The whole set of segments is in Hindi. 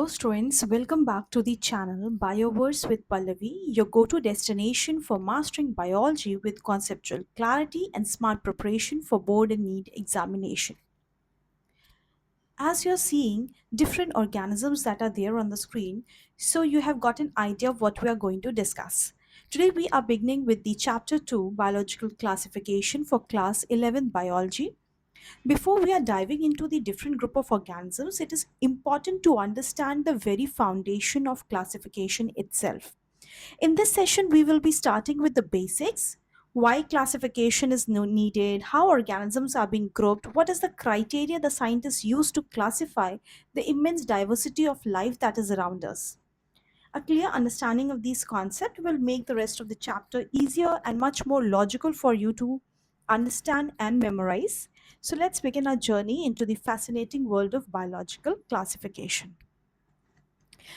Hello, students. Welcome back to the channel Bioverse with Pallavi, your go to destination for mastering biology with conceptual clarity and smart preparation for board and need examination. As you're seeing different organisms that are there on the screen, so you have got an idea of what we are going to discuss. Today, we are beginning with the Chapter 2 Biological Classification for Class 11 Biology. Before we are diving into the different group of organisms, it is important to understand the very foundation of classification itself. In this session, we will be starting with the basics, why classification is needed, how organisms are being grouped, what is the criteria the scientists use to classify the immense diversity of life that is around us. A clear understanding of these concepts will make the rest of the chapter easier and much more logical for you to understand and memorize. So let's begin our journey into the fascinating world of biological classification.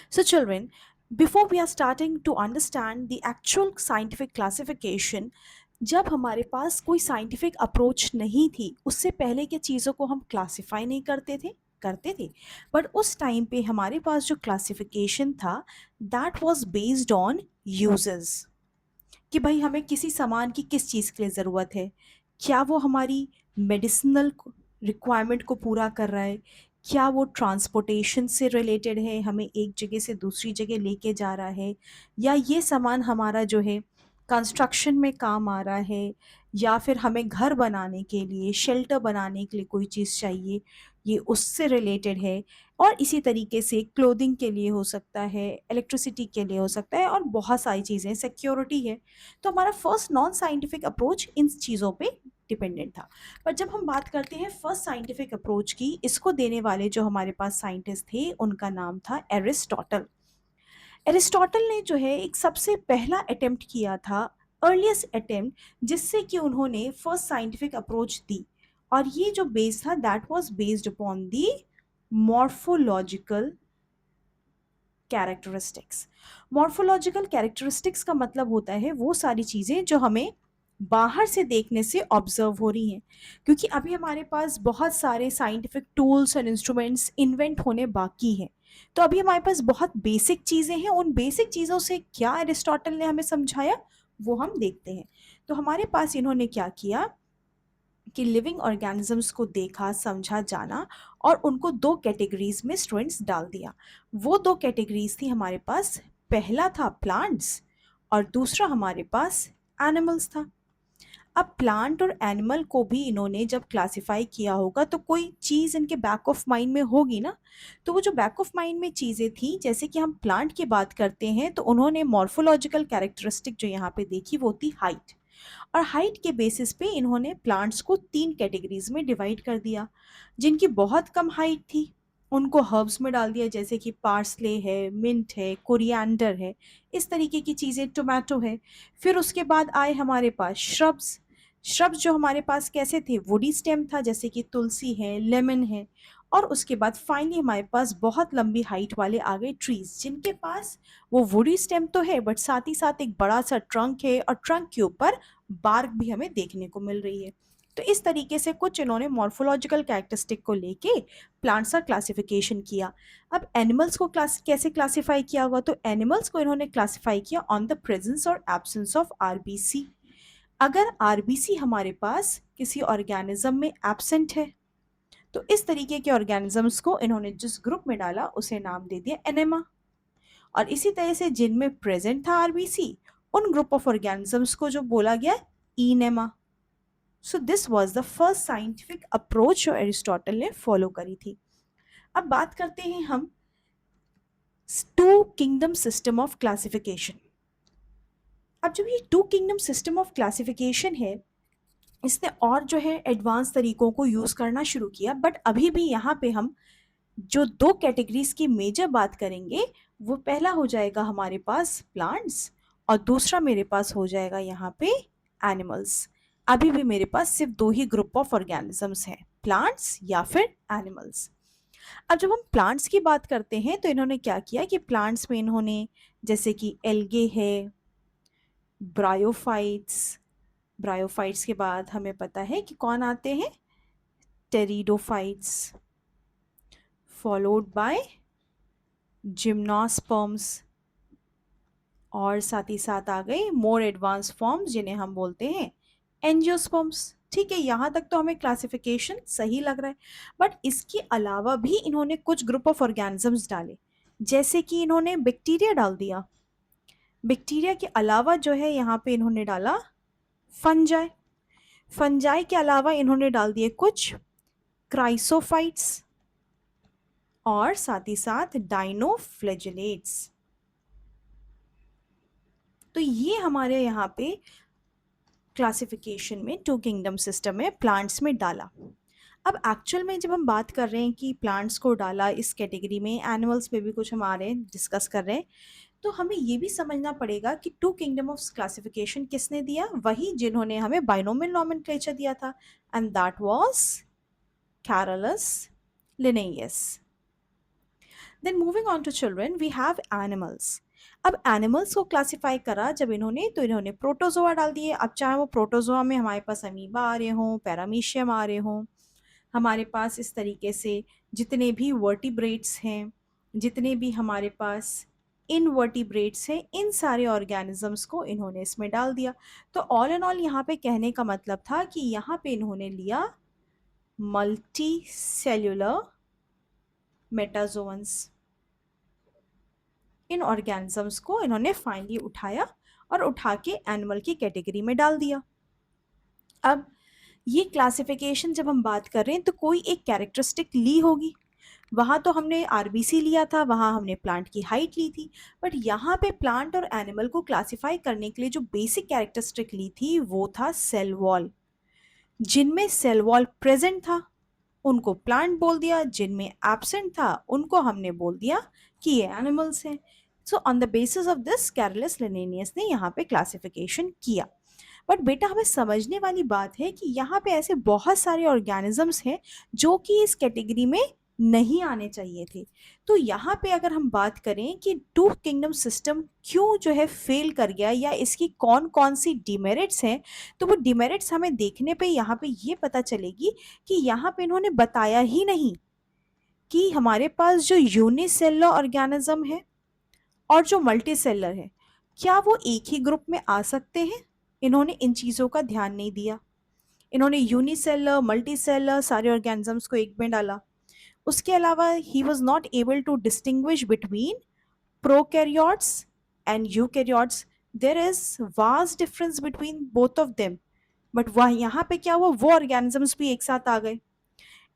So, children, before we are starting to understand the actual scientific classification, जब हमारे पास कोई साइंटिफिक अप्रोच नहीं थी उससे पहले के चीज़ों को हम क्लासिफाई नहीं करते थे बट उस टाइम पे हमारे पास जो क्लासिफिकेशन था that was based on uses कि भाई हमें किसी सामान की किस चीज़ के लिए ज़रूरत है, क्या वो हमारी मेडिसिनल रिक्वायरमेंट को पूरा कर रहा है, क्या वो ट्रांसपोर्टेशन से रिलेटेड है, हमें एक जगह से दूसरी जगह लेके जा रहा है, या ये सामान हमारा जो है कंस्ट्रक्शन में काम आ रहा है, या फिर हमें घर बनाने के लिए शेल्टर बनाने के लिए कोई चीज़ चाहिए, ये उससे रिलेटेड है। और इसी तरीके से क्लोथिंग के लिए हो सकता है, इलेक्ट्रिसिटी के लिए हो सकता है, और बहुत सारी चीज़ें, सिक्योरिटी है। तो हमारा first non scientific approach in चीज़ों पे डिपेंडेंट था। पर जब हम बात करते हैं फर्स्ट साइंटिफिक अप्रोच की, इसको देने वाले जो हमारे पास साइंटिस्ट थे उनका नाम था एरिस्टोटल। एरिस्टोटल ने जो है एक सबसे पहला अटेम्प्ट किया था, अर्लीस्ट अटेम्प्ट, जिससे कि उन्होंने फर्स्ट साइंटिफिक अप्रोच दी। और ये जो बेस था that was based upon the morphological characteristics. Morphological characteristics का मतलब होता है वो सारी चीज़ें जो हमें बाहर से देखने से ऑब्जर्व हो रही हैं, क्योंकि अभी हमारे पास बहुत सारे scientific tools and instruments invent होने बाकी हैं। तो अभी हमारे पास बहुत बेसिक चीज़ें हैं, उन बेसिक चीज़ों से क्या अरिस्टोटल ने हमें समझाया वो हम देखते हैं। तो हमारे पास इन्होंने क्या किया कि लिविंग ऑर्गेनिजम्स को देखा, समझा, जाना, और उनको दो कैटेगरीज में स्टूडेंट्स डाल दिया। वो दो कैटेगरीज थी हमारे पास, पहला था प्लांट्स और दूसरा हमारे पास एनिमल्स था। अब प्लांट और एनिमल को भी इन्होंने जब क्लासिफाई किया होगा तो कोई चीज़ इनके बैक ऑफ माइंड में होगी ना। तो वो जो बैक ऑफ माइंड में चीज़ें थी, जैसे कि हम प्लांट की बात करते हैं तो उन्होंने मॉर्फोलॉजिकल कैरेक्टरिस्टिक जो यहाँ पे देखी वो थी हाइट। और हाइट के बेसिस पे इन्होंने प्लांट्स को तीन कैटेगरीज में डिवाइड कर दिया। जिनकी बहुत कम हाइट थी उनको हर्ब्स में डाल दिया, जैसे कि पार्सले है, मिंट है, कोरिएंडर है, इस तरीके की चीज़ें, टोमेटो है। फिर उसके बाद आए हमारे पास श्रब्स। श्रब्स जो हमारे पास कैसे थे, वुडी स्टेम था, जैसे कि तुलसी है, लेमन है। और उसके बाद फाइनली हमारे पास बहुत लंबी हाइट वाले आ गए ट्रीज, जिनके पास वो वुडी स्टेम तो है बट साथ ही साथ एक बड़ा सा ट्रंक है, और ट्रंक के ऊपर बार्क भी हमें देखने को मिल रही है। तो इस तरीके से कुछ इन्होंने मॉर्फोलॉजिकल कैरेक्टरिस्टिक को लेके प्लांट्स का क्लासिफिकेशन किया। अब एनिमल्स को कैसे क्लासिफाई किया होगा, तो एनिमल्स को इन्होंने क्लासिफाई किया ऑन द प्रेजेंस और एब्सेंस ऑफ आरबीसी। अगर आरबीसी हमारे पास किसी ऑर्गेनिज्म में एब्सेंट है तो इस तरीके के ऑर्गेनिजम्स को इन्होंने जिस ग्रुप में डाला उसे नाम दे दिया एनेमा। और इसी तरह से जिनमें प्रेजेंट था आरबीसी, उन ग्रुप ऑफ ऑर्गेनिजम्स को जो बोला गया इनेमा। So this was the first scientific approach जो एरिस्टोटल ने फॉलो करी थी। अब बात करते हैं हम two kingdom system of classification. अब जब ये two kingdom system of classification है, इसने और जो है एडवांस तरीकों को यूज़ करना शुरू किया, बट अभी भी यहाँ पे हम जो दो कैटेगरीज की मेजर बात करेंगे, वो पहला हो जाएगा हमारे पास प्लांट्स और दूसरा मेरे पास हो जाएगा यहाँ पे एनिमल्स। अभी भी मेरे पास सिर्फ दो ही ग्रुप ऑफ ऑर्गेनिजम्स हैं, प्लांट्स या फिर एनिमल्स। अब जब हम प्लांट्स की बात करते हैं तो इन्होंने क्या किया कि प्लांट्स में इन्होंने जैसे कि एल्गे है, ब्रायोफाइट्स, ब्रायोफाइट्स के बाद हमें पता है कि कौन आते हैं, टेरिडोफाइट्स, फॉलोड बाय जिम्नोस्पर्म्स, और साथ ही साथ आ गई मोर एडवांस फॉर्म्स जिन्हें हम बोलते हैं एंजियोस्पर्म्स। ठीक है, यहाँ तक तो हमें क्लासिफिकेशन सही लग रहा है। बट इसके अलावा भी इन्होंने कुछ ग्रुप ऑफ ऑर्गेनिजम्स डाले, जैसे कि इन्होंने बैक्टीरिया डाल दिया। बैक्टीरिया के अलावा जो है यहाँ पे इन्होंने डाला फंजाई। फंजाई के अलावा इन्होंने डाल दिए कुछ क्राइसोफाइट्स, और साथ ही साथ डाइनोफ्लैजेलेट्स। तो ये हमारे यहाँ पे क्लासिफिकेशन में टू किंगडम सिस्टम में प्लांट्स में डाला। अब एक्चुअल में जब हम बात कर रहे हैं कि प्लांट्स को डाला इस कैटेगरी में, एनिमल्स पे भी कुछ हम आ रहे हैं डिस्कस कर रहे हैं, तो हमें ये भी समझना पड़ेगा कि टू किंगडम ऑफ क्लासिफिकेशन किसने दिया, वही जिन्होंने हमें बाइनोमियल नोमेनक्लेचर दिया था, and that was Carolus Linnaeus. Then moving on to children we have animals. अब एनिमल्स को क्लासिफाई करा जब इन्होंने, तो इन्होंने प्रोटोजोआ डाल दिए। अब चाहे वो प्रोटोजोआ में हमारे पास अमीबा आ रहे हों, पैरामीशियम आ रहे हों, हमारे पास इस तरीके से जितने भी वर्टिब्रेट्स हैं, जितने भी हमारे पास इनवर्टिब्रेट्स हैं, इन सारे ऑर्गेनिजम्स को इन्होंने इसमें डाल दिया। तो ऑल एंड ऑल यहाँ पे कहने का मतलब था कि यहाँ पे इन्होंने लिया मल्टी सेल्यूलर मेटाजोन्स। इन ऑर्गेनिजम्स को इन्होंने फाइनली उठाया और उठा के एनिमल की कैटेगरी में डाल दिया। अब ये क्लासिफिकेशन जब हम बात कर रहे हैं तो कोई एक कैरेक्टरिस्टिक ली होगी। वहाँ तो हमने आरबीसी लिया था, वहाँ हमने प्लांट की हाइट ली थी, बट यहाँ पे प्लांट और एनिमल को क्लासिफाई करने के लिए जो बेसिक कैरेक्टरिस्टिक ली थी वो था सेल वॉल। जिनमें सेल वॉल प्रेजेंट था उनको प्लांट बोल दिया, जिनमें एब्सेंट था उनको हमने बोल दिया कि ये एनिमल्स हैं। So on the basis of this Carolus Linnaeus ने यहाँ पे क्लासिफिकेशन किया। बट बेटा हमें समझने वाली बात है कि यहाँ पे ऐसे बहुत सारे ऑर्गेनिजम्स हैं जो कि इस कैटेगरी में नहीं आने चाहिए थे। तो यहाँ पे अगर हम बात करें कि टू किंगडम सिस्टम क्यों जो है फेल कर गया या इसकी कौन कौन सी डिमेरिट्स हैं, तो वो डिमेरिट्स हमें देखने पे यहाँ पे ये पता चलेगी कि यहाँ पे इन्होंने बताया ही नहीं कि हमारे पास जो यूनिसेलुलर ऑर्गेनिज्म है और जो मल्टीसेलर है क्या वो एक ही ग्रुप में आ सकते हैं। इन्होंने इन चीज़ों का ध्यान नहीं दिया। इन्होंने यूनिसेलर मल्टीसेलर सारे ऑर्गेनिजम्स को एक में डाला। उसके अलावा he was not able to distinguish between prokaryotes and eukaryotes. There is vast difference between both of them. But वह यहाँ पे क्या हुआ, वो ऑर्गेनिजम्स भी एक साथ आ गए।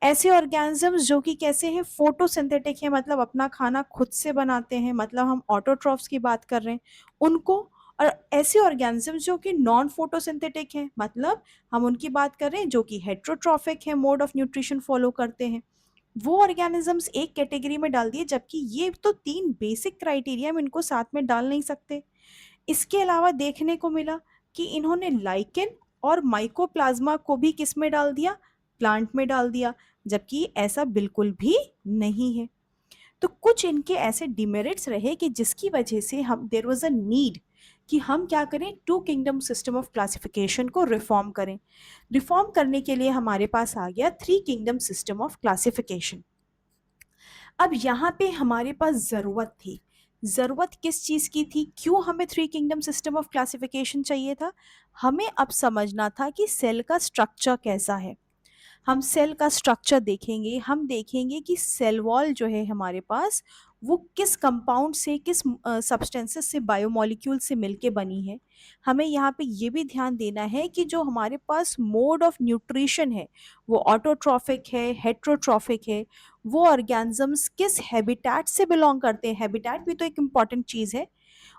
ऐसे ऑर्गेनिजम्स जो कि कैसे हैं, फोटोसिंथेटिक है, मतलब अपना खाना खुद से बनाते हैं, मतलब हम ऑटोट्रॉफ्स की बात कर रहे हैं उनको। और ऐसे ऑर्गेनिजम्स जो कि नॉन फोटोसिंथेटिक हैं, मतलब हम उनकी बात कर रहे हैं जो कि हेट्रोट्रॉफिक है, मोड ऑफ न्यूट्रिशन फॉलो करते हैं, वो ऑर्गेनिजम्स एक कैटेगरी में डाल दिए। जबकि ये तो तीन बेसिक क्राइटेरिया हम इनको साथ में डाल नहीं सकते। इसके अलावा देखने को मिला कि इन्होंने लाइकेन और माइकोप्लाज्मा को भी किस में डाल दिया, प्लांट में डाल दिया, जबकि ऐसा बिल्कुल भी नहीं है। तो कुछ इनके ऐसे डिमेरिट्स रहे कि जिसकी वजह से हम देयर वाज अ नीड कि हम क्या करें, two kingdom system of classification को रिफॉर्म करें। रिफॉर्म करने के लिए हमारे पास आ गया three kingdom system of classification. अब यहाँ पे हमारे पास ज़रूरत थी। ज़रूरत किस चीज़ की थी, क्यों हमें three kingdom system of classification चाहिए था। हमें अब समझना था कि सेल का स्ट्रक्चर कैसा है। हम सेल का स्ट्रक्चर देखेंगे, हम देखेंगे कि सेल वॉल जो है हमारे पास वो किस कंपाउंड से, किस सब्सटेंसेस से, बायोमोलिक्यूल से मिलके बनी है। हमें यहाँ पे ये भी ध्यान देना है कि जो हमारे पास मोड ऑफ न्यूट्रिशन है वो ऑटोट्रॉफिक है, हेट्रोट्रॉफिक है, वो ऑर्गेनिजम्स किस हैबिटेट से बिलोंग करते हैं। हैबिटेट भी तो एक इम्पॉर्टेंट चीज़ है।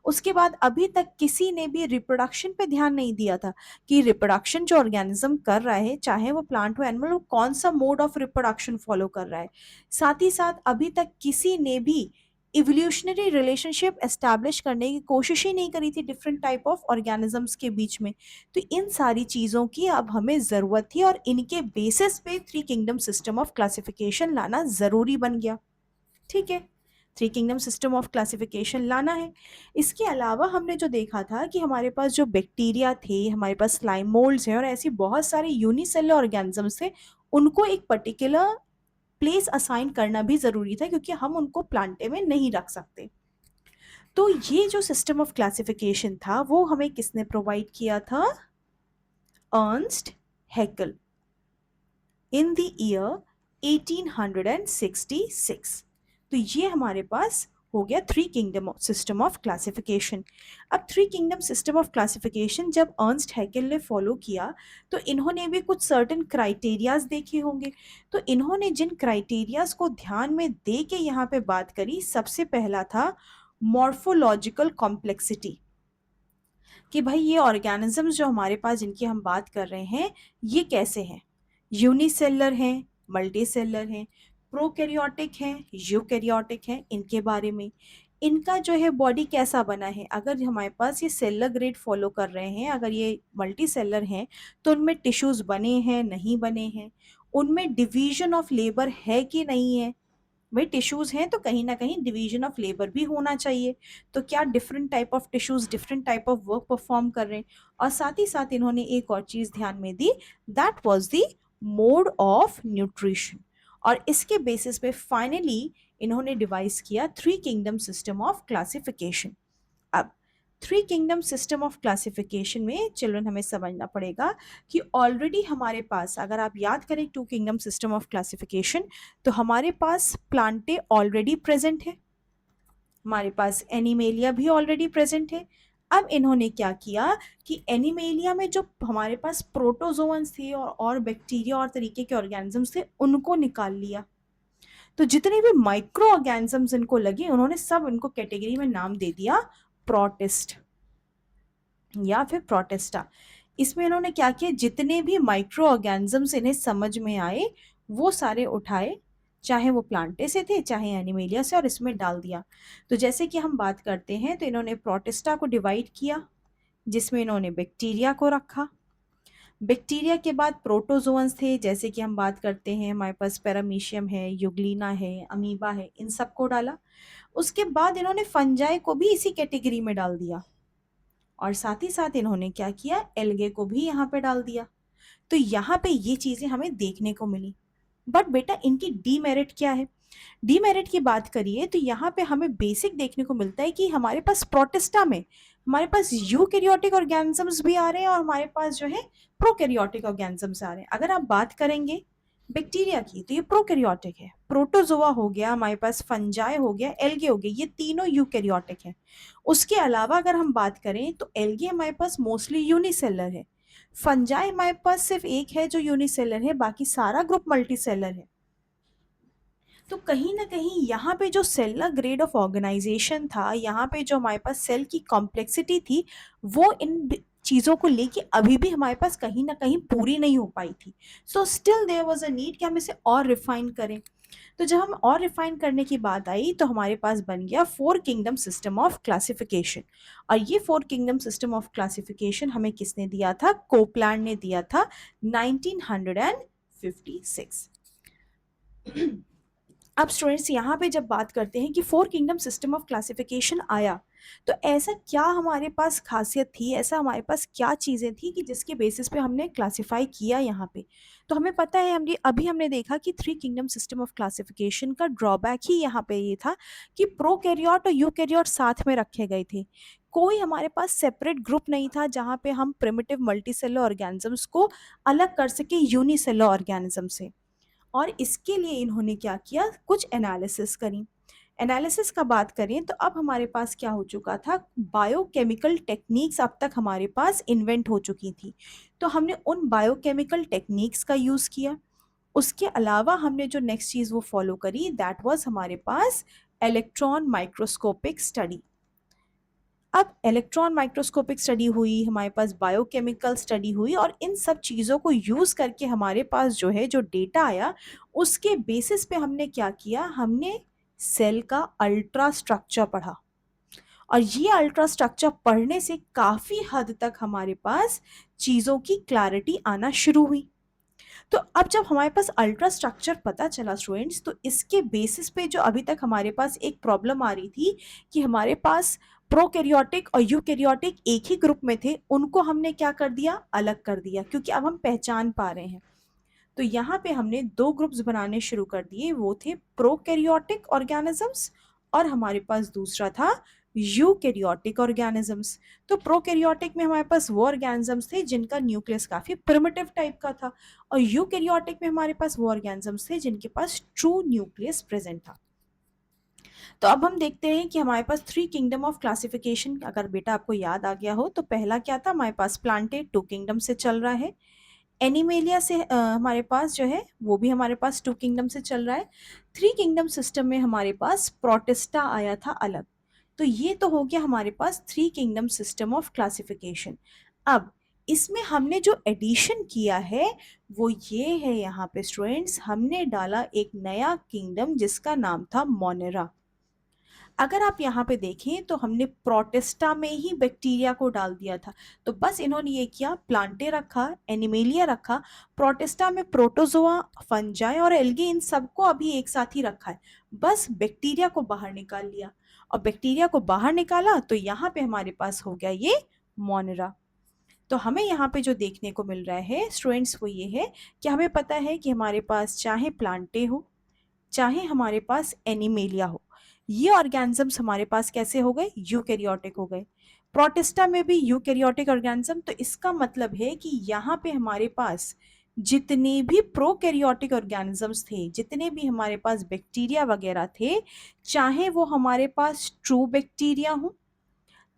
उसके बाद अभी तक किसी ने भी रिप्रोडक्शन पे ध्यान नहीं दिया था कि रिप्रोडक्शन जो ऑर्गेनिज्म कर रहा है, चाहे वो प्लांट हो एनिमल हो, कौन सा मोड ऑफ रिप्रोडक्शन फॉलो कर रहा है। साथ ही साथ अभी तक किसी ने भी इवोल्यूशनरी रिलेशनशिप एस्टैब्लिश करने की कोशिश ही नहीं करी थी डिफरेंट टाइप ऑफ ऑर्गेनिजम्स के बीच में। तो इन सारी चीज़ों की अब हमें ज़रूरत थी और इनके बेसिस पे three kingdom system of classification लाना ज़रूरी बन गया। ठीक है, three kingdom system of classification लाना है। इसके अलावा हमने जो देखा था कि हमारे पास जो बैक्टीरिया थे, हमारे पास स्लाइम मोल्ड्स हैं और ऐसी बहुत सारे यूनिसेलुलर ऑर्गेनिजम्स थे, उनको एक पर्टिकुलर प्लेस असाइन करना भी ज़रूरी था क्योंकि हम उनको प्लांटे में नहीं रख सकते। तो ये जो सिस्टम ऑफ क्लासिफिकेशन था वो हमें किसने प्रोवाइड किया था? Ernst Haeckel in the year 1866। तो ये हमारे पास हो गया three kingdom system of classification. अब three kingdom system of classification जब अर्नस्ट हैकेल ने फॉलो किया तो इन्होंने भी कुछ सर्टेन क्राइटेरियाज देखे होंगे। तो इन्होंने जिन क्राइटेरियाज को ध्यान में दे के यहाँ पे बात करी, सबसे पहला था मॉर्फोलॉजिकल कॉम्प्लेक्सिटी, कि भाई ये ऑर्गेनिजम्स जो हमारे पास जिनकी हम बात कर रहे हैं ये कैसे हैं, यूनिसेलर हैं, मल्टीसेलर हैं, प्रोकैरियोटिक हैं, यूकैरियोटिक हैं, इनके बारे में, इनका जो है बॉडी कैसा बना है, अगर हमारे पास ये सेलर ग्रेड फॉलो कर रहे हैं, अगर ये मल्टी सेलर हैं तो उनमें टिश्यूज बने हैं नहीं बने हैं, उनमें डिवीजन ऑफ लेबर है कि नहीं है, भाई टिश्यूज हैं तो कहीं ना कहीं डिवीजन ऑफ लेबर भी होना चाहिए, तो क्या different type of tissues different type of work perform कर रहे हैं, और साथ ही साथ इन्होंने एक और चीज ध्यान में दी, that was the mode of nutrition, और इसके बेसिस पे फाइनली इन्होंने डिवाइस किया three kingdom system of classification. अब three kingdom system of classification में चिल्ड्रन हमें समझना पड़ेगा कि ऑलरेडी हमारे पास, अगर आप याद करें two kingdom system of classification, तो हमारे पास प्लांटे ऑलरेडी प्रेजेंट है, हमारे पास एनिमेलिया भी ऑलरेडी प्रेजेंट है। अब इन्होंने क्या किया कि एनिमेलिया में जो हमारे पास प्रोटोजोअन्स थे और बैक्टीरिया और तरीके के ऑर्गेनिजम्स थे उनको निकाल लिया, तो जितने भी माइक्रो ऑर्गेनिजम्स इनको लगे उन्होंने सब उनको कैटेगरी में नाम दे दिया प्रोटिस्ट या फिर प्रोटेस्टा। इसमें इन्होंने क्या किया, जितने भी माइक्रो ऑर्गेनिजम्स इन्हें समझ में आए वो सारे उठाए, चाहे वो प्लांटे से थे चाहे एनिमेलिया से, और इसमें डाल दिया। तो जैसे कि हम बात करते हैं तो इन्होंने प्रोटिस्टा को डिवाइड किया जिसमें इन्होंने बैक्टीरिया को रखा, बैक्टीरिया के बाद प्रोटोजोअन्स थे, जैसे कि हम बात करते हैं हमारे पास पैरामीशियम है, यूग्लिना है, अमीबा है, इन सबको डाला। उसके बाद इन्होंने फंजाई को भी इसी कैटेगरी में डाल दिया, और साथ ही साथ इन्होंने क्या किया, एल्गे को भी यहाँ पे डाल दिया। तो यहाँ पे ये चीजें हमें देखने को मिली, बट बेटा इनकी डीमेरिट क्या है? डीमेरिट की बात करिए तो यहाँ पे हमें बेसिक देखने को मिलता है कि हमारे पास प्रोटिस्टा में हमारे पास यूकैरियोटिक ऑर्गेनिजम्स भी आ रहे हैं और हमारे पास जो है प्रोकैरियोटिक ऑर्गेनिजम्स आ रहे हैं। अगर आप बात करेंगे बैक्टीरिया की तो ये प्रोकैरियोटिक है, प्रोटोजोआ हो गया, हमारे पास फंजाई हो गया, एल्गे हो गया, ये तीनों यूकैरियोटिक है। उसके अलावा अगर हम बात करें तो एल्गे हमारे पास मोस्टली यूनिसेलर है, फंजाई हमारे पास सिर्फ एक है जो यूनिसेलर है, बाकी सारा ग्रुप मल्टीसेलर है। तो कहीं ना कहीं यहाँ पे जो सेलर ग्रेड ऑफ ऑर्गेनाइजेशन था, यहाँ पे जो हमारे पास सेल की कॉम्प्लेक्सिटी थी, वो इन चीज़ों को लेके अभी भी हमारे पास कहीं ना कहीं पूरी नहीं हो पाई थी। So still there was a need कि हम इसे और रिफाइन करें। तो जब हम और रिफाइन करने की बात आई तो हमारे पास बन गया four kingdom system of classification, और ये four kingdom system of classification हमें किसने दिया था? कोपलैंड ने दिया था 1956। अब स्टूडेंट्स यहाँ पे जब बात करते हैं कि four kingdom system of classification आया तो ऐसा क्या हमारे पास खासियत थी, ऐसा हमारे पास क्या चीज़ें थी कि जिसके बेसिस पे हमने क्लासिफाई किया यहाँ पे? तो हमें पता है, हमने देखा कि three kingdom system of classification का ड्रॉबैक ही यहाँ पे ये था कि प्रोकैरियोट और यूकैरियोट साथ में रखे गए थे, कोई हमारे पास सेपरेट ग्रुप नहीं था जहाँ पे हम प्रिमिटिव मल्टीसेलर ऑर्गेनिजम्स को अलग कर सके यूनिसेलर ऑर्गेनिज्म से। और इसके लिए इन्होंने क्या किया, कुछ एनालिसिस करी। एनालिसिस का बात करें तो अब हमारे पास क्या हो चुका था, बायोकेमिकल टेक्निक्स अब तक हमारे पास इन्वेंट हो चुकी थी, तो हमने उन बायोकेमिकल टेक्निक्स का यूज़ किया। उसके अलावा हमने जो नेक्स्ट चीज़ वो फॉलो करी, दैट वाज हमारे पास इलेक्ट्रॉन माइक्रोस्कोपिक स्टडी। अब इलेक्ट्रॉन माइक्रोस्कोपिक स्टडी हुई, हमारे पास बायोकेमिकल स्टडी हुई, और इन सब चीज़ों को यूज़ करके हमारे पास जो है जो डेटा आया उसके बेसिस पे हमने क्या किया, हमने सेल का अल्ट्रा स्ट्रक्चर पढ़ा, और ये अल्ट्रा स्ट्रक्चर पढ़ने से काफ़ी हद तक हमारे पास चीज़ों की क्लैरिटी आना शुरू हुई। तो अब जब हमारे पास अल्ट्रा स्ट्रक्चर पता चला स्टूडेंट्स, तो इसके बेसिस पे जो अभी तक हमारे पास एक प्रॉब्लम आ रही थी कि हमारे पास प्रोकैरियोटिक और यूकैरियोटिक एक ही ग्रुप में थे, उनको हमने क्या कर दिया, अलग कर दिया, क्योंकि अब हम पहचान पा रहे हैं। तो यहाँ पे हमने दो ग्रुप्स बनाने शुरू कर दिए, वो थे प्रोकैरियोटिक ऑर्गेनिजम्स और हमारे पास दूसरा था यूकैरियोटिक ऑर्गेनिजम्स। तो प्रोकैरियोटिक में हमारे पास वो ऑर्गेनिजम्स थे जिनका न्यूक्लियस काफी प्रिमिटिव टाइप का था, और यूकैरियोटिक में हमारे पास वो ऑर्गेनिजम्स थे जिनके पास ट्रू न्यूक्लियस प्रेजेंट था। तो अब हम देखते हैं कि हमारे पास थ्री किंगडम ऑफ क्लासिफिकेशन, अगर बेटा आपको याद आ गया हो तो पहला क्या था, हमारे पास प्लांटे टू किंगडम से चल रहा है। एनिमेलिया से हमारे पास जो है वो भी हमारे पास टू किंगडम से चल रहा है। थ्री किंगडम सिस्टम में हमारे पास प्रोटिस्टा आया था अलग। तो ये तो हो गया हमारे पास three kingdom system of classification. अब इसमें हमने जो एडिशन किया है वो ये है, यहाँ पे स्टूडेंट्स हमने डाला एक नया किंगडम जिसका नाम था मोनेरा। अगर आप यहाँ पे देखें तो हमने प्रोटिस्टा में ही बैक्टीरिया को डाल दिया था। तो बस इन्होंने ये किया, प्लांटे रखा, एनिमेलिया रखा, प्रोटिस्टा में प्रोटोजोआ, फंजाई और एल्गी, इन सबको अभी एक साथ ही रखा है, बस बैक्टीरिया को बाहर निकाल लिया। और बैक्टीरिया को बाहर निकाला तो यहाँ पे हमारे पास हो गया ये मोनेरा। तो हमें यहाँ पे जो देखने को मिल रहा है स्टूडेंट्स वो ये है कि हमें पता है कि हमारे पास चाहे प्लांटे हो चाहे हमारे पास एनिमेलिया हो, ये ऑर्गेनिजम्स हमारे पास कैसे हो गए, यूकैरियोटिक हो गए। प्रोटिस्टा में भी यूकैरियोटिक ऑर्गेनिज्म, तो इसका मतलब है कि यहाँ पे हमारे पास जितने भी प्रोकैरियोटिक ऑर्गेनिजम्स थे, जितने भी हमारे पास बैक्टीरिया वगैरह थे, चाहे वो हमारे पास ट्रू बैक्टीरिया हो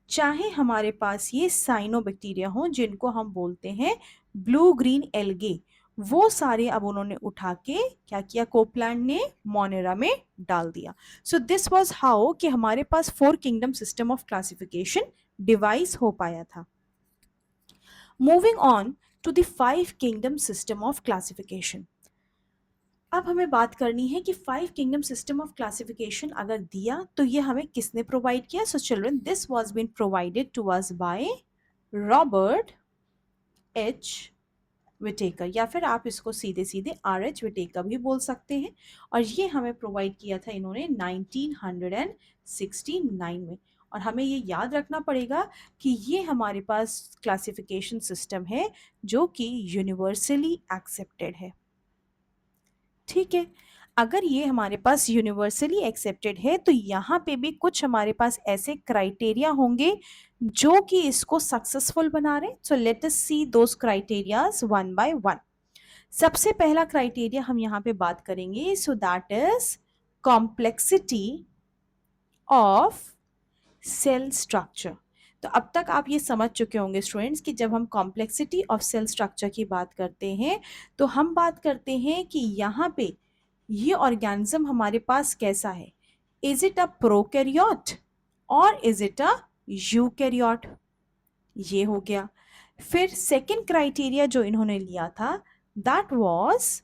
चाहे हमारे पास ये साइनोबैक्टीरिया हो जिनको हम बोलते हैं ब्लू ग्रीन एल्गे, वो सारे अब उन्होंने उठा के क्या किया, कोपलैंड ने मोनेरा में डाल दिया। सो दिस वाज हाउ कि हमारे पास four kingdom system of classification devise हो पाया था। Moving on to the five kingdom system of classification. अब हमें बात करनी है कि five kingdom system of classification अगर दिया तो ये हमें किसने प्रोवाइड किया। So children, this was been provided to us by Robert H Whittaker, या फिर आप इसको सीधे सीधे आर एच विटेकर भी बोल सकते हैं। और ये हमें प्रोवाइड किया था इन्होंने 1969 में। और हमें ये याद रखना पड़ेगा कि ये हमारे पास क्लासिफिकेशन सिस्टम है जो कि यूनिवर्सली एक्सेप्टेड है। ठीक है, अगर ये हमारे पास यूनिवर्सली एक्सेप्टेड है तो यहाँ पे भी कुछ हमारे पास ऐसे क्राइटेरिया होंगे जो कि इसको सक्सेसफुल बना रहे। So let us see those criterias one by one. सबसे पहला क्राइटेरिया हम यहाँ पे बात करेंगे, so that is complexity of cell structure. तो अब तक आप ये समझ चुके होंगे स्टूडेंट्स कि जब हम कॉम्प्लेक्सिटी ऑफ सेल स्ट्रक्चर की बात करते हैं तो हम बात करते हैं कि यहाँ पे ये ऑर्गेनिज्म हमारे पास कैसा है, इज इट अ प्रोकैरियोट और इज इट अ यूकैरियोट, ये हो गया। फिर सेकंड क्राइटेरिया जो इन्होंने लिया था that was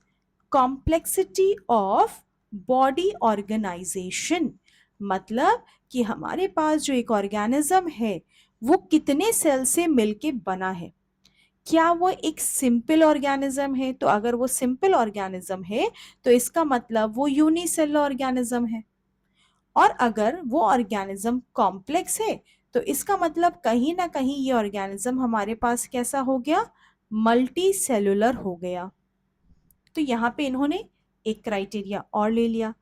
complexity of body organization, मतलब कि हमारे पास जो एक ऑर्गेनिज्म है वो कितने सेल से मिलके बना है। क्या वो एक सिंपल ऑर्गेनिज्म है, तो अगर वो सिंपल ऑर्गेनिज्म है तो इसका मतलब वो यूनिसेलुलर ऑर्गेनिज्म है। और अगर वो ऑर्गेनिज्म कॉम्प्लेक्स है तो इसका मतलब कहीं ना कहीं ये ऑर्गेनिज्म हमारे पास कैसा हो गया, मल्टी सेलुलर हो गया। तो यहाँ पे इन्होंने एक क्राइटेरिया और ले लिया।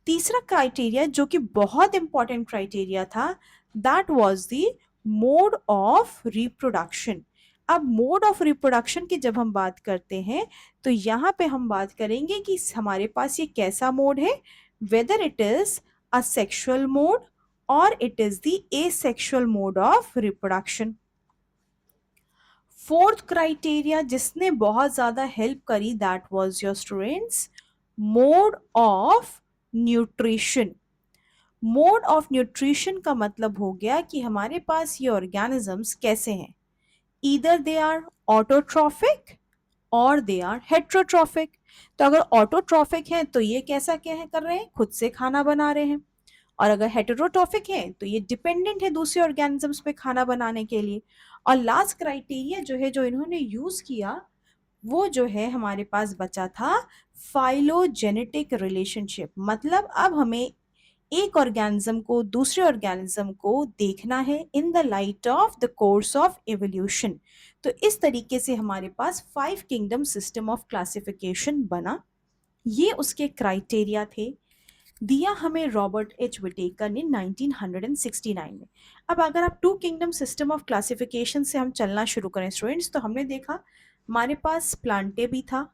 तीसरा क्राइटेरिया जो कि बहुत इंपॉर्टेंट क्राइटेरिया था that was the mode of reproduction. अब मोड ऑफ रिप्रोडक्शन की जब हम बात करते हैं तो यहाँ पे हम बात करेंगे कि हमारे पास ये कैसा मोड है, whether it is a sexual mode और it is the asexual mode of reproduction. Fourth criteria जिसने बहुत ज्यादा हेल्प करी that was your students mode of nutrition. Mode of nutrition का मतलब हो गया कि हमारे पास ये ऑर्गेनिजम्स कैसे हैं, ईदर दे आर ऑटोट्रॉफिक और दे आर हेट्रोट्रॉफिक। तो अगर ऑटोट्रॉफिक हैं तो ये कैसा क्या है कर रहे हैं, खुद से खाना बना रहे हैं। और अगर हेटेरोट्रॉफिक है तो ये डिपेंडेंट है दूसरे ऑर्गेनिजम्स पे खाना बनाने के लिए। और लास्ट क्राइटेरिया जो है जो इन्होंने यूज किया वो जो है हमारे पास बचा था फाइलोजेनेटिक रिलेशनशिप, मतलब अब हमें एक ऑर्गेनिज्म को दूसरे ऑर्गेनिज्म को देखना है in the light of the course of evolution. तो इस तरीके से हमारे पास 5 किंगडम सिस्टम ऑफ क्लासिफिकेशन बना। ये उसके क्राइटेरिया थे, दिया हमें रॉबर्ट एच विटेकर ने 1969 में। अब अगर आप 2 किंगडम सिस्टम ऑफ क्लासिफिकेशन से हम चलना शुरू करें स्टूडेंट्स, तो हमने देखा हमारे पास प्लांटे भी था,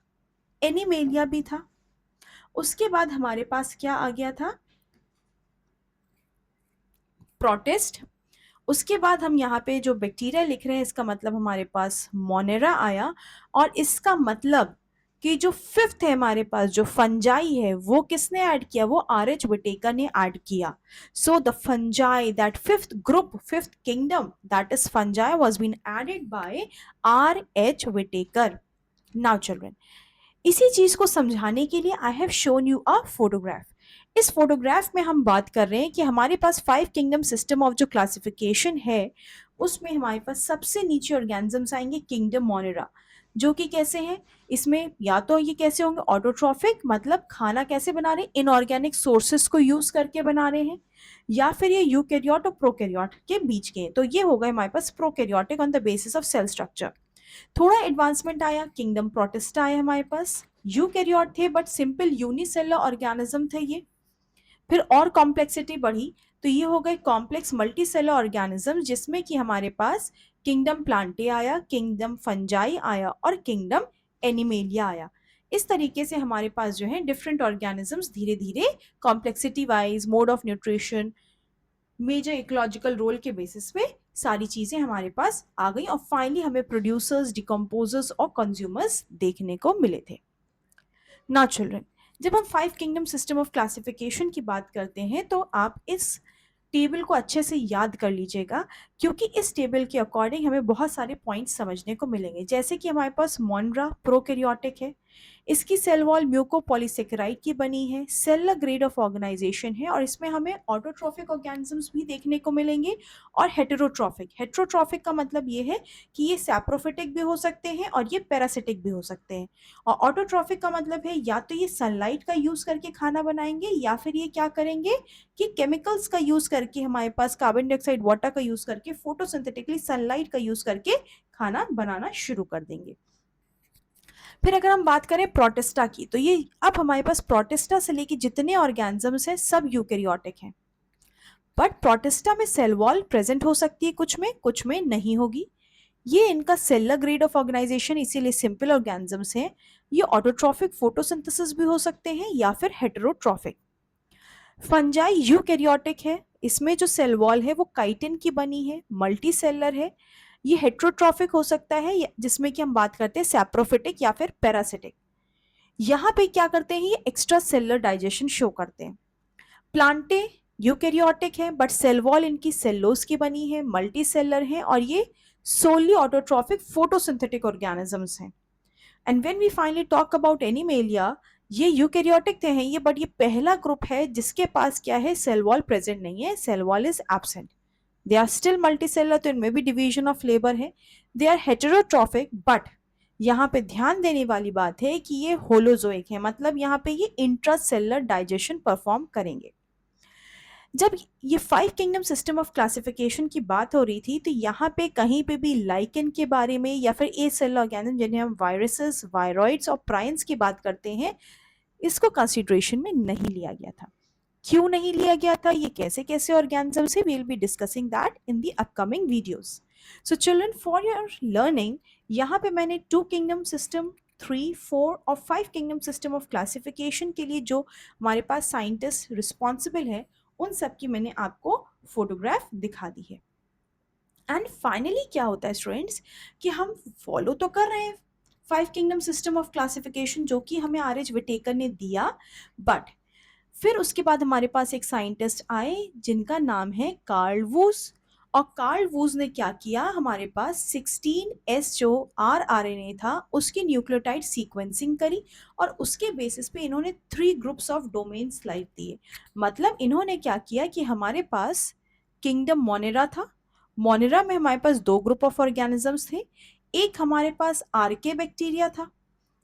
एनिमेलिया भी था, उसके बाद हमारे पास क्या आ गया था, प्रोटिस्ट। उसके बाद हम यहाँ पे जो बैक्टीरिया लिख रहे हैं इसका मतलब हमारे पास मोनेरा आया, और इसका मतलब कि जो फिफ्थ है हमारे पास जो फंजाई है वो किसने ऐड किया, वो आर एच विटेकर ने ऐड किया। So the fungi, that fifth group, fifth kingdom, that is fungi, was been added by R H Whittaker. Now children, इसी चीज को समझाने के लिए I have shown you a photograph. इस फोटोग्राफ में हम बात कर रहे हैं कि हमारे पास 5 किंगडम सिस्टम ऑफ जो क्लासिफिकेशन है उसमें हमारे पास सबसे नीचे ऑर्गेनिजम्स आएंगे किंगडम मोनेरा, जो कि कैसे हैं, इसमें या तो ये कैसे होंगे ऑटोट्रॉफिक, मतलब खाना कैसे बना रहे हैं, इनऑर्गेनिक सोर्सेस को यूज करके बना रहे हैं, या फिर ये यूकैरियोट और प्रोकैरियोट के बीच के हैं। तो ये हो गए हमारे पास prokaryotic on the basis of cell structure. थोड़ा एडवांसमेंट आया, किंगडम प्रोटिस्टा आया हमारे पास, यूकैरियोट थे बट सिंपल यूनिसेलुलर ऑर्गेनिज्म थे ये। फिर और कॉम्प्लेक्सिटी बढ़ी, तो ये हो गए कॉम्प्लेक्स मल्टीसेलुलर ऑर्गेनिज्म, जिसमें कि हमारे पास किंगडम प्लांटे आया, किंगडम फंजाई आया और किंगडम एनिमेलिया आया। इस तरीके से हमारे पास जो है डिफरेंट ऑर्गेनिजम्स धीरे धीरे complexity wise, mode of nutrition, major ecological role के बेसिस पे सारी चीजें हमारे पास आ गई, और फाइनली हमें प्रोड्यूसर्स, डिकम्पोजर्स और कंज्यूमर्स देखने को मिले थे। नाउ चिल्ड्रन, जब हम 5 किंगडम सिस्टम ऑफ क्लासिफिकेशन की बात करते हैं तो आप इस टेबल को अच्छे से याद कर लीजिएगा, क्योंकि इस टेबल के अकॉर्डिंग हमें बहुत सारे पॉइंट्स समझने को मिलेंगे। जैसे कि हमारे पास मोनरा प्रोकैरियोटिक है, इसकी सेल वॉल म्यूकोपॉलीसेकेराइड की बनी है, सेलुलर ग्रेड ऑफ ऑर्गेनाइजेशन है, और इसमें हमें ऑटोट्रॉफिक ऑर्गेनिजम्स भी देखने को मिलेंगे और हेटेरोट्रॉफिक। हेटेरोट्रॉफिक का मतलब ये है कि ये सैप्रोफिटिक भी हो सकते हैं और ये पैरासिटिक भी हो सकते हैं। और ऑटोट्रॉफिक का मतलब है या तो ये सनलाइट का यूज करके खाना बनाएंगे, या फिर ये क्या करेंगे कि केमिकल्स का यूज करके, हमारे पास कार्बन डाइऑक्साइड वाटर का यूज करके, फोटोसिंथेटिकली सनलाइट का यूज करके खाना बनाना शुरू कर देंगे। फिर अगर हम बात करें प्रोटिस्टा की, तो ये अब हमारे पास प्रोटिस्टा से लेके जितने ऑर्गेनिजम्स हैं सब यूकैरियोटिक हैं, बट प्रोटिस्टा में सेल वॉल प्रेजेंट हो सकती है, कुछ में नहीं होगी। ये इनका सेलुलर ग्रेड ऑफ ऑर्गेनाइजेशन, इसीलिए सिंपल ऑर्गेनिजम्स हैं। ये ऑटोट्रॉफिक फोटोसिंथेसिस भी हो सकते हैं या फिर हेटेरोट्रॉफिक। फंजाई यूकैरियोटिक है, इसमें जो सेल वॉल है वो काइटिन की बनी है, मल्टी सेलर है। ये हेटेरोट्रॉफिक हो सकता है, जिसमें कि हम बात करते हैं सैप्रोफिटिक या फिर पैरासिटिक। यहाँ पे क्या करते हैं, ये एक्स्ट्रा सेलुलर डाइजेशन शो करते हैं। प्लांटे यूकैरियोटिक है बट सेल वॉल इनकी सेल्लोज की बनी है, मल्टी सेलर है, और ये सोली ऑटोट्रॉफिक फोटोसिंथेटिक ऑर्गेनिजम्स हैं। And when we finally talk about Animalia, ये यूकैरियोटिक थे हैं ये, बट ये पहला ग्रुप है जिसके पास क्या है, सेल वॉल प्रेजेंट नहीं है, cell wall is absent. They are still multicellular, तो इनमें भी डिवीजन ऑफ लेबर है। दे आर हेटेरोट्रॉफिक, बट यहाँ पे ध्यान देने वाली बात है कि ये होलोजोइक है, मतलब यहाँ पे ये इंट्रासेलुलर डाइजेशन परफॉर्म करेंगे। जब ये 5 किंगडम सिस्टम ऑफ क्लासिफिकेशन की बात हो रही थी, तो यहाँ पे कहीं पे भी लाइकेन के बारे में या फिर ए सेल ऑर्गेनिज्म जिन्हें हम वायरसेस, वायरॉइड्स और प्राइन्स की बात करते हैं, इसको कंसिडरेशन में नहीं लिया गया था। क्यों नहीं लिया गया था, ये कैसे कैसे ऑर्गेनिजम्स है, we will be discussing that in the upcoming videos. So children, for your learning, यहाँ पे मैंने 2 किंगडम सिस्टम, 3, 4 और 5 किंगडम सिस्टम ऑफ क्लासिफिकेशन के लिए जो हमारे पास साइंटिस्ट रिस्पॉन्सिबल है उन सब की मैंने आपको फोटोग्राफ दिखा दी है। एंड फाइनली क्या होता है स्टूडेंट्स, कि हम फॉलो तो कर रहे हैं 5 किंगडम सिस्टम ऑफ क्लासिफिकेशन जो कि हमें आर एच विटेकर ने दिया, बट फिर उसके बाद हमारे पास एक साइंटिस्ट आए जिनका नाम है कार्ल वूस। और कार्ल वूस ने क्या किया, हमारे पास 16S जो rRNA था उसकी न्यूक्लियोटाइड सीक्वेंसिंग करी, और उसके बेसिस पे इन्होंने 3 ग्रुप्स ऑफ डोमेन्स लाइव दिए। मतलब इन्होंने क्या किया कि हमारे पास किंगडम मोनेरा था, मोनेरा में हमारे पास 2 ग्रुप ऑफ ऑर्गेनिजम्स थे। एक हमारे पास आर्के बैक्टीरिया था,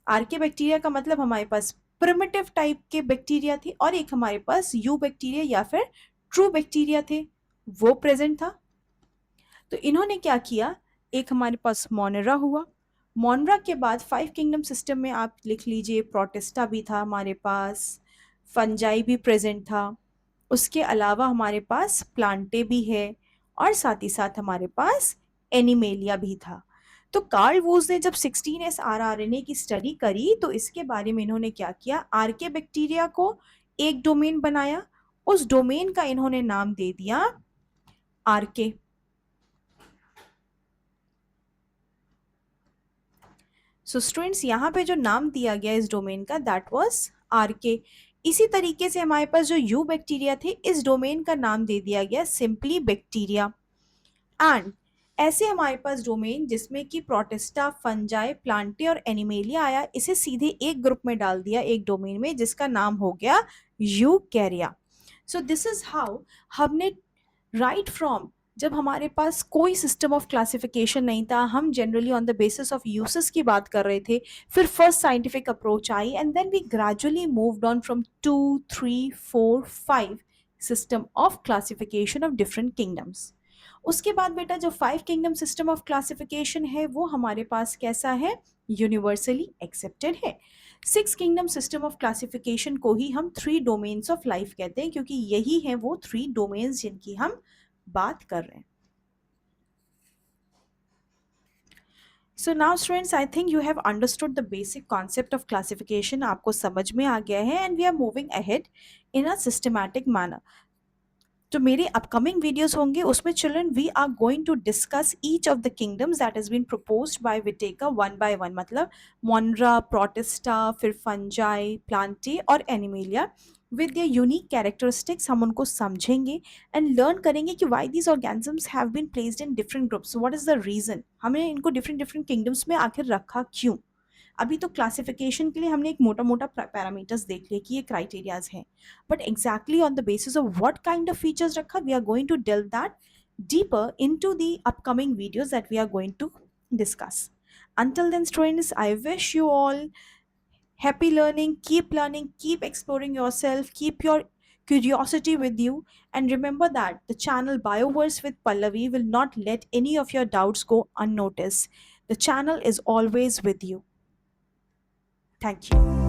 आर्के बैक्टीरिया का मतलब हमारे पास प्रिमिटिव टाइप के बैक्टीरिया थे, और एक हमारे पास यू बैक्टीरिया या फिर ट्रू बैक्टीरिया थे, वो प्रेजेंट था। तो इन्होंने क्या किया, एक हमारे पास मोनेरा हुआ। मोनरा के बाद फाइव किंगडम सिस्टम में आप लिख लीजिए, प्रोटिस्टा भी था हमारे पास, फंजाई भी प्रेजेंट था, उसके अलावा हमारे पास प्लांटे भी है, और साथ ही साथ हमारे पास एनिमेलिया भी था। तो कार्ल वोज ने जब 16S rRNA की स्टडी करी तो इसके बारे में इन्होंने क्या किया, आरके बैक्टीरिया को एक डोमेन बनाया, उस डोमेन का इन्होंने नाम दे दिया आरके। सो स्टूडेंट्स, यहाँ पे जो नाम दिया गया इस डोमेन का, दैट वाज आरके। इसी तरीके से हमारे पास जो यू बैक्टीरिया थे, इस डोमेन का नाम दे दिया गया सिंपली बैक्टीरिया। एंड ऐसे हमारे पास डोमेन जिसमें कि प्रोटिस्टा, फंजाई, प्लांटे और एनिमेलिया आया, इसे सीधे एक ग्रुप में डाल दिया, एक डोमेन में, जिसका नाम हो गया यूकैरिया। सो दिस इज हाउ हमने राइट फ्रॉम, जब हमारे पास कोई सिस्टम ऑफ क्लासिफिकेशन नहीं था, हम generally on the basis of uses की बात कर रहे थे, फिर फर्स्ट साइंटिफिक अप्रोच आई, and then we gradually moved on from 2, 3, 4, 5 system of classification of different kingdoms. उसके बाद बेटा जो five kingdom system of classification है वो हमारे पास कैसा है, यूनिवर्सली एक्सेप्टेड है। Six kingdom system of classification को ही हम थ्री डोमेन्स ऑफ लाइफ कहते हैं, क्योंकि यही है वो थ्री डोमेन्स जिनकी हम बात कर रहे हैं। So now students, I think you have understood the basic concept of classification, आपको समझ में आ गया है, and we are moving ahead in a systematic manner. जो मेरे अपकमिंग वीडियोस होंगे उसमें children we are going to discuss each of the kingdoms that has been proposed by Whittaker one by one, मतलब मोनरा, प्रोटिस्टा, फिर फंजाई, प्लांटे और Animalia, with their unique characteristics हम उनको समझेंगे एंड लर्न करेंगे कि why these organisms have been placed in different groups, what is the reason, हमने इनको डिफरेंट डिफरेंट किंगडम्स में आखिर रखा क्यों। अभी तो क्लासिफिकेशन के लिए हमने एक मोटा मोटा पैरामीटर्स देख लिए कि ये क्राइटेरियाज हैं, but exactly on the basis of what kind of features रखा, we are going to delve that deeper into the upcoming videos that we are going to discuss. Until then students, I wish you all happy learning, keep exploring yourself, keep your curiosity with you, and remember that the channel Bioverse with Pallavi will not let any of your doubts go unnoticed. The channel is always with you. Thank you.